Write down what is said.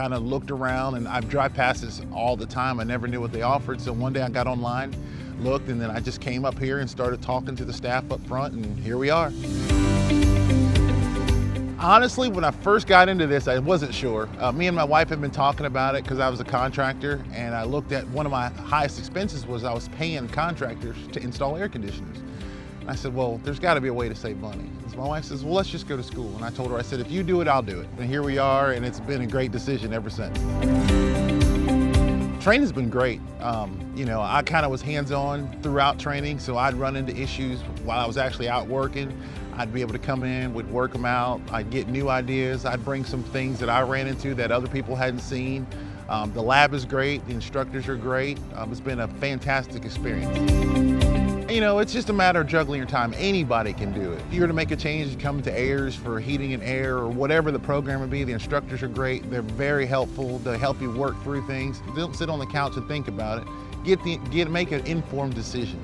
kind of looked around, and I drive past this all the time. I never knew what they offered. So one day I got online, looked, and then I just came up here and started talking to the staff up front, and here we are. Honestly, when I first got into this, I wasn't sure. Me and my wife had been talking about it because I was a contractor, and I looked at one of my highest expenses was I was paying contractors to install air conditioners. And I said, well, there's got to be a way to save money. So my wife says, well, let's just go to school. And I told her, I said, if you do it, I'll do it. And here we are, and it's been a great decision ever since. Training's been great. I kind of was hands-on throughout training, so I'd run into issues while I was actually out working. I'd be able to come in, would work them out, I'd get new ideas, I'd bring some things that I ran into that other people hadn't seen. The lab is great, the instructors are great. It's been a fantastic experience. It's just a matter of juggling your time. Anybody can do it. If you were to make a change, come to Ayers for heating and air or whatever the program would be. The instructors are great. They're very helpful. They help you work through things. Don't sit on the couch and think about it. Make an informed decision.